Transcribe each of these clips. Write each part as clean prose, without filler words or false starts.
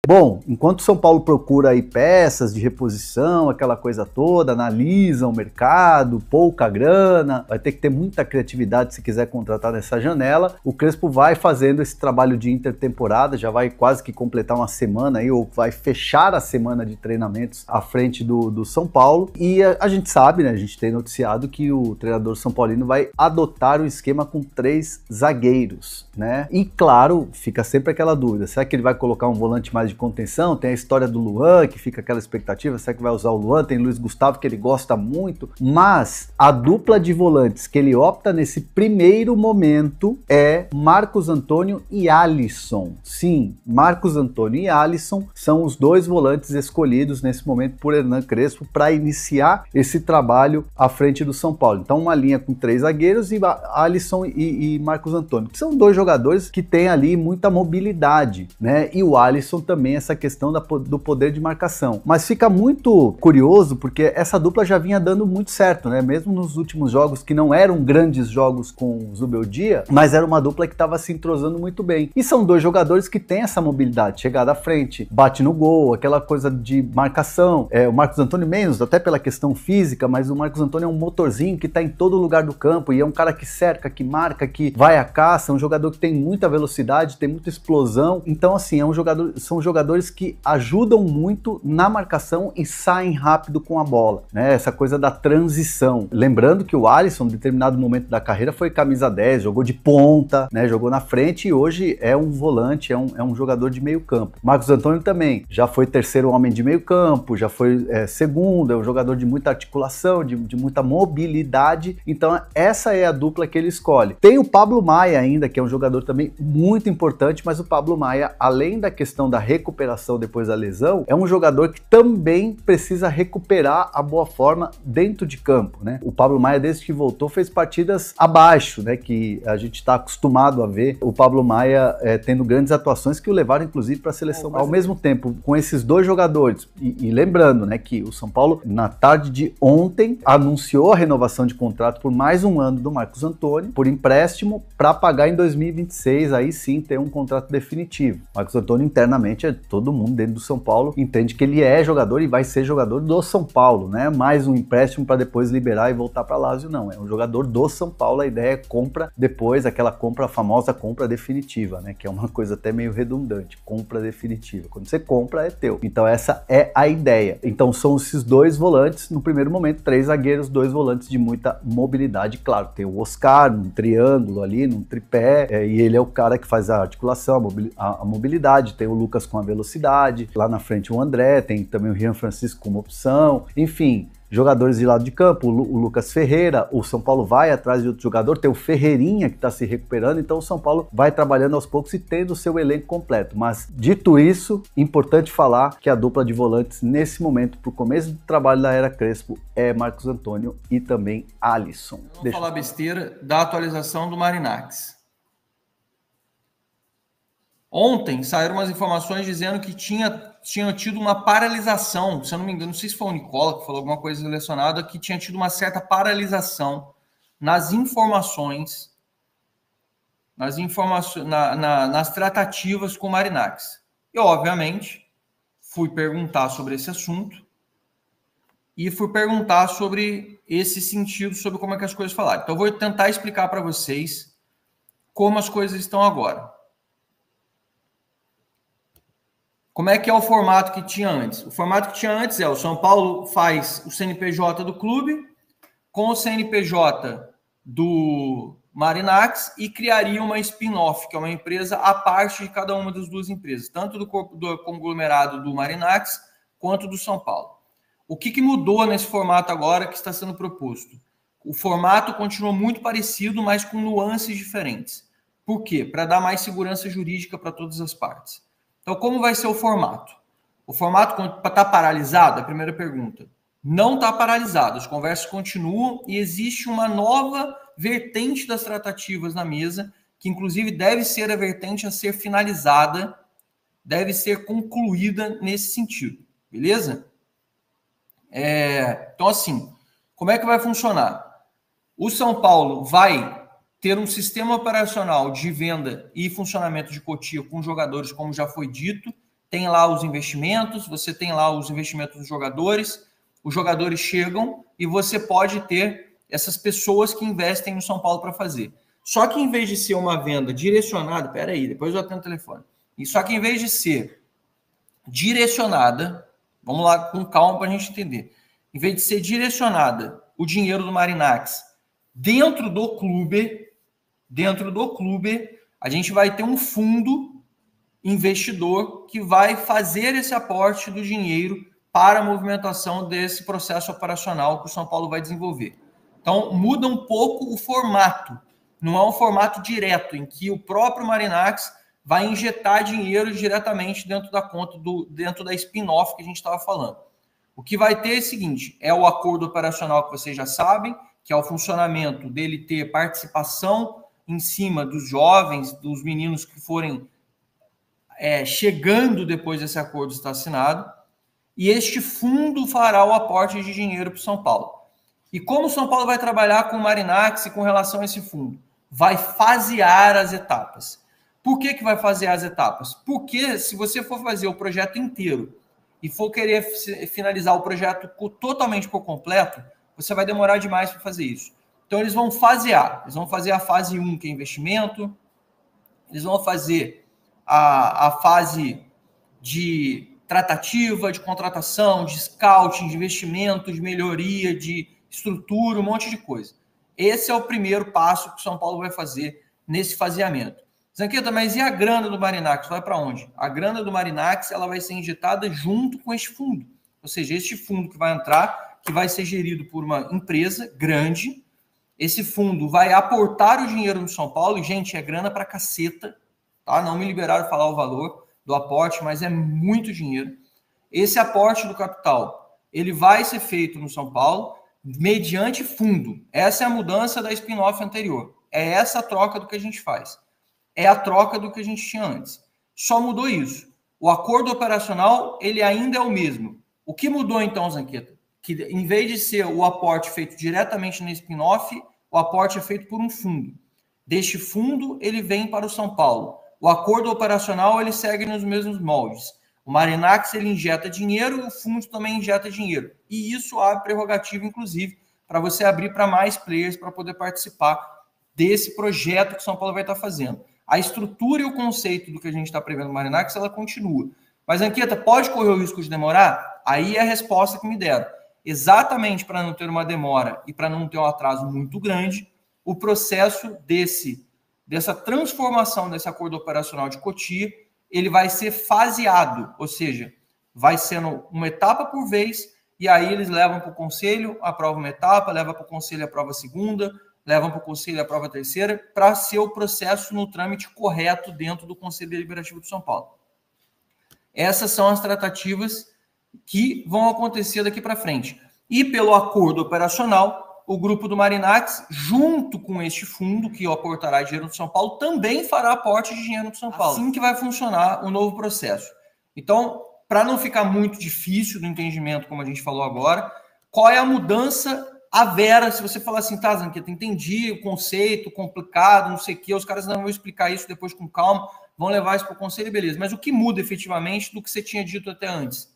Bom, enquanto o São Paulo procura aí peças de reposição, aquela coisa toda, analisa o mercado, pouca grana, vai ter que ter muita criatividade se quiser contratar nessa janela, o Crespo vai fazendo esse trabalho de intertemporada, já vai quase que completar uma semana aí, ou vai fechar a semana de treinamentos à frente do São Paulo, e a gente sabe, né, a gente tem noticiado que o treinador São Paulino vai adotar um esquema com 3 zagueiros, né, e claro, fica sempre aquela dúvida, será que ele vai colocar um volante mais de contenção? Tem a história do Luan, que fica aquela expectativa, será que vai usar o Luan? Tem Luiz Gustavo, que ele gosta muito, mas a dupla de volantes que ele opta nesse primeiro momento é Marcos Antônio e Alisson. Sim, Marcos Antônio e Alisson são os 2 volantes escolhidos nesse momento por Hernan Crespo para iniciar esse trabalho à frente do São Paulo. Então uma linha com 3 zagueiros e Alisson e Marcos Antônio, que são 2 jogadores que têm ali muita mobilidade, né? E o Alisson também essa questão do poder de marcação. Mas fica muito curioso porque essa dupla já vinha dando muito certo, né? Mesmo nos últimos jogos que não eram grandes jogos com o Zubeldia, mas era uma dupla que estava se entrosando muito bem. E são 2 jogadores que têm essa mobilidade, chegada à frente, bate no gol, aquela coisa de marcação. O Marcos Antônio menos, até pela questão física, mas o Marcos Antônio é um motorzinho que está em todo lugar do campo e é um cara que cerca, que marca, que vai à caça, um jogador que tem muita velocidade, tem muita explosão. Então, assim, são jogadores que ajudam muito na marcação e saem rápido com a bola, né? Essa coisa da transição. Lembrando que o Alisson, em determinado momento da carreira, foi camisa 10, jogou de ponta, né? Jogou na frente e hoje é um volante, é um jogador de meio campo. Marcos Antônio também, já foi terceiro homem de meio campo, já foi segundo, é um jogador de muita articulação, de muita mobilidade. Então essa é a dupla que ele escolhe. Tem o Pablo Maia ainda, que é um jogador também muito importante, mas o Pablo Maia, além da questão da recuperação depois da lesão, é um jogador que também precisa recuperar a boa forma dentro de campo, né? O Pablo Maia, desde que voltou, fez partidas abaixo, né? Que a gente está acostumado a ver o Pablo Maia tendo grandes atuações que o levaram, inclusive, para a seleção. Ao mesmo tempo, com esses 2 jogadores, e lembrando, né, que o São Paulo, na tarde de ontem, anunciou a renovação de contrato por mais um ano do Marcos Antônio, por empréstimo, para pagar em 2026, aí sim ter um contrato definitivo. Marcos Antônio, internamente, todo mundo dentro do São Paulo entende que ele é jogador e vai ser jogador do São Paulo, né? Mais um empréstimo para depois liberar e voltar para Lazio, não. É um jogador do São Paulo, a ideia é compra depois, aquela compra, a famosa compra definitiva, né? Que é uma coisa até meio redundante, compra definitiva. Quando você compra, é teu. Então essa é a ideia. Então são esses 2 volantes, no primeiro momento, 3 zagueiros, 2 volantes de muita mobilidade. Claro, tem o Oscar num triângulo ali, num tripé, e ele é o cara que faz a articulação, a mobilidade. Tem o Lucas com a velocidade, lá na frente o André, tem também o Rian Francisco como opção, enfim, jogadores de lado de campo, o Lucas Ferreira, o São Paulo vai atrás de outro jogador, tem o Ferreirinha que está se recuperando, então o São Paulo vai trabalhando aos poucos e tendo o seu elenco completo. Mas, dito isso, importante falar que a dupla de volantes nesse momento, pro começo do trabalho da era Crespo, é Marcos Antônio e também Alisson. Vamos falar besteira da atualização do Marinakis. Ontem saíram umas informações dizendo que tinha tido uma paralisação, se eu não me engano, não sei se foi o Nicola que falou alguma coisa relacionada, que tinha tido uma certa paralisação nas informações, nas tratativas com o Marinakis. Eu, obviamente, fui perguntar sobre esse assunto e fui perguntar sobre esse sentido, sobre como é que as coisas falaram. Então, eu vou tentar explicar para vocês como as coisas estão agora. Como é que é o formato que tinha antes? O formato que tinha antes é o São Paulo faz o CNPJ do clube com o CNPJ do Marinakis e criaria uma spin-off, que é uma empresa à parte de cada uma das 2 empresas, tanto do conglomerado do Marinakis quanto do São Paulo. O que mudou nesse formato agora que está sendo proposto? O formato continua muito parecido, mas com nuances diferentes. Por quê? Para dar mais segurança jurídica para todas as partes. Então, como vai ser o formato? O formato está paralisado? A primeira pergunta. Não está paralisado. As conversas continuam e existe uma nova vertente das tratativas na mesa, que inclusive deve ser a vertente a ser finalizada, deve ser concluída nesse sentido. Beleza? Então, assim, como é que vai funcionar? O São Paulo vai ter um sistema operacional de venda e funcionamento de cotia com jogadores, como já foi dito, tem lá os investimentos, você tem lá os investimentos dos jogadores, os jogadores chegam e você pode ter essas pessoas que investem no São Paulo para fazer. Só que em vez de ser uma venda direcionada, peraí, depois eu atendo o telefone. E só que em vez de ser direcionada, vamos lá com calma para a gente entender, em vez de ser direcionada o dinheiro do Marinacci dentro do clube, a gente vai ter um fundo investidor que vai fazer esse aporte do dinheiro para a movimentação desse processo operacional que o São Paulo vai desenvolver. Então, muda um pouco o formato. Não é um formato direto, em que o próprio Marinacci vai injetar dinheiro diretamente dentro da conta, dentro da spin-off que a gente estava falando. O que vai ter é o seguinte, é o acordo operacional que vocês já sabem, que é o funcionamento dele ter participação em cima dos jovens, dos meninos que forem chegando depois desse acordo estar assinado, e este fundo fará o aporte de dinheiro para o São Paulo. E como o São Paulo vai trabalhar com o Marinacci com relação a esse fundo? Vai fasear as etapas. Por que vai fasear as etapas? Porque se você for fazer o projeto inteiro e for querer finalizar o projeto totalmente por completo, você vai demorar demais para fazer isso. Então, eles vão fasear. Eles vão fazer a fase 1, que é investimento. Eles vão fazer a fase de tratativa, de contratação, de scouting, de investimento, de melhoria, de estrutura, um monte de coisa. Esse é o primeiro passo que o São Paulo vai fazer nesse faseamento. Zanqueta, mas e a grana do Marinacci? Vai para onde? A grana do Marinacci ela vai ser injetada junto com este fundo. Ou seja, este fundo que vai entrar, que vai ser gerido por uma empresa grande, esse fundo vai aportar o dinheiro no São Paulo, e, gente, é grana para caceta, tá? Não me liberaram falar o valor do aporte, mas é muito dinheiro. Esse aporte do capital, ele vai ser feito no São Paulo mediante fundo. Essa é a mudança da spin-off anterior. É essa a troca do que a gente faz. É a troca do que a gente tinha antes. Só mudou isso. O acordo operacional, ele ainda é o mesmo. O que mudou então, Zanqueta? Que em vez de ser o aporte feito diretamente na spin-off, o aporte é feito por um fundo. Deste fundo, ele vem para o São Paulo. O acordo operacional, ele segue nos mesmos moldes. O Marinacci, ele injeta dinheiro e o fundo também injeta dinheiro. E isso abre prerrogativa, inclusive, para você abrir para mais players para poder participar desse projeto que o São Paulo vai estar fazendo. A estrutura e o conceito do que a gente está prevendo no Marinacci, ela continua. Mas, Anquieta, pode correr o risco de demorar? Aí é a resposta que me deram. Exatamente para não ter uma demora e para não ter um atraso muito grande, o processo dessa transformação desse acordo operacional de Cotia, ele vai ser faseado, ou seja, vai sendo uma etapa por vez, e aí eles levam para o conselho, aprova uma etapa, leva para o conselho, aprova a segunda, levam para o conselho, aprova a terceira, para ser o processo no trâmite correto dentro do Conselho Deliberativo de São Paulo. Essas são as tratativas que vão acontecer daqui para frente. E pelo acordo operacional, o grupo do Marinacci, junto com este fundo que aportará dinheiro no São Paulo, também fará aporte de dinheiro no São Paulo. Assim que vai funcionar o novo processo. Então, para não ficar muito difícil do entendimento, como a gente falou agora, qual é a mudança a vera? Se você falar assim, tá, Zanqueta, entendi o conceito, complicado, não sei o quê, os caras não vão explicar isso depois com calma, vão levar isso para o conselho, beleza. Mas o que muda efetivamente do que você tinha dito até antes?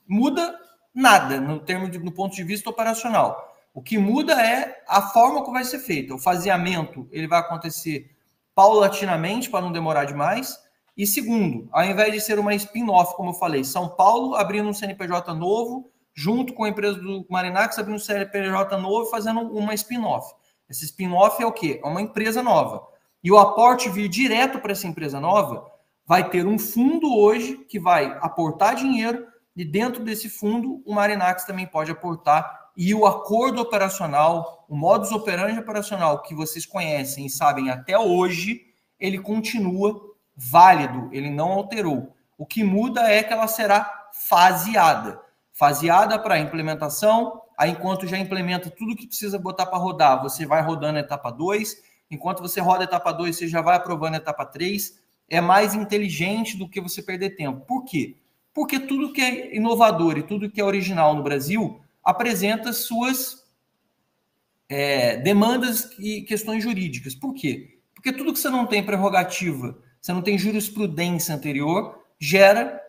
Muda nada no ponto de vista operacional. O que muda é a forma como vai ser feita. O faseamento ele vai acontecer paulatinamente para não demorar demais. E segundo, ao invés de ser uma spin-off, como eu falei, São Paulo abrindo um CNPJ novo, junto com a empresa do Marinacci abrindo um CNPJ novo, fazendo uma spin-off. Esse spin-off é o quê? É uma empresa nova. E o aporte vir direto para essa empresa nova vai ter um fundo hoje que vai aportar dinheiro, e dentro desse fundo o Marinacci também pode aportar, e o acordo operacional, o modus operandi operacional que vocês conhecem e sabem até hoje, ele continua válido, ele não alterou. O que muda é que ela será faseada. Faseada para implementação, aí enquanto já implementa tudo que precisa botar para rodar, você vai rodando a etapa 2, enquanto você roda a etapa 2, você já vai aprovando a etapa 3, é mais inteligente do que você perder tempo. Por quê? Porque tudo que é inovador e tudo que é original no Brasil apresenta suas demandas e questões jurídicas. Por quê? Porque tudo que você não tem prerrogativa, você não tem jurisprudência anterior, gera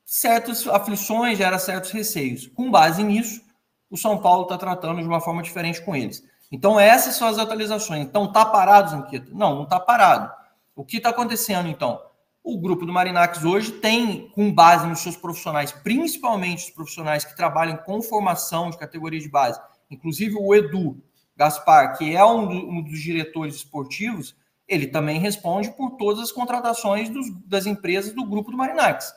certas aflições, gera certos receios. Com base nisso, o São Paulo está tratando de uma forma diferente com eles. Então, essas são as atualizações. Então, está parado, Zanqueto? Não está parado. O que está acontecendo, então? O grupo do Marinax hoje tem, com base nos seus profissionais, principalmente os profissionais que trabalham com formação de categoria de base, inclusive o Edu Gaspar, que é um dos diretores esportivos, ele também responde por todas as contratações das empresas do grupo do Marinax.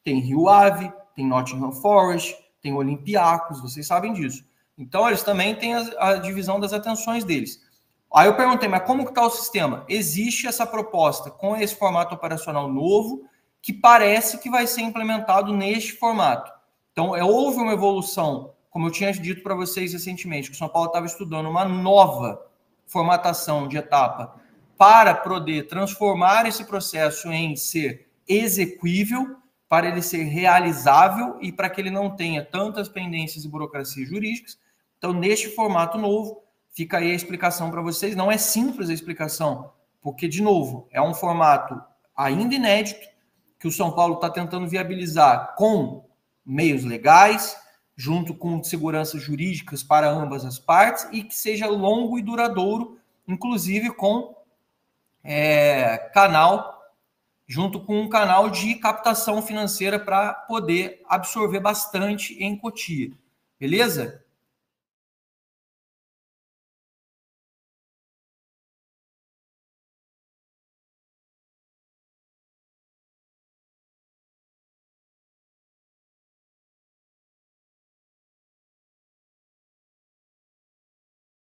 Tem Rio Ave, tem Nottingham Forest, tem Olympiacos, vocês sabem disso. Então, eles também têm a divisão das atenções deles. Aí eu perguntei, mas como que está o sistema? Existe essa proposta com esse formato operacional novo, que parece que vai ser implementado neste formato. Então, houve uma evolução, como eu tinha dito para vocês recentemente, que o São Paulo estava estudando uma nova formatação de etapa para poder transformar esse processo em ser execuível, para ele ser realizável e para que ele não tenha tantas pendências e burocracias jurídicas. Então, neste formato novo, fica aí a explicação para vocês. Não é simples a explicação, porque, de novo, é um formato ainda inédito, que o São Paulo está tentando viabilizar com meios legais, junto com seguranças jurídicas para ambas as partes, e que seja longo e duradouro, inclusive com junto com um canal de captação financeira para poder absorver bastante em Cotia. Beleza?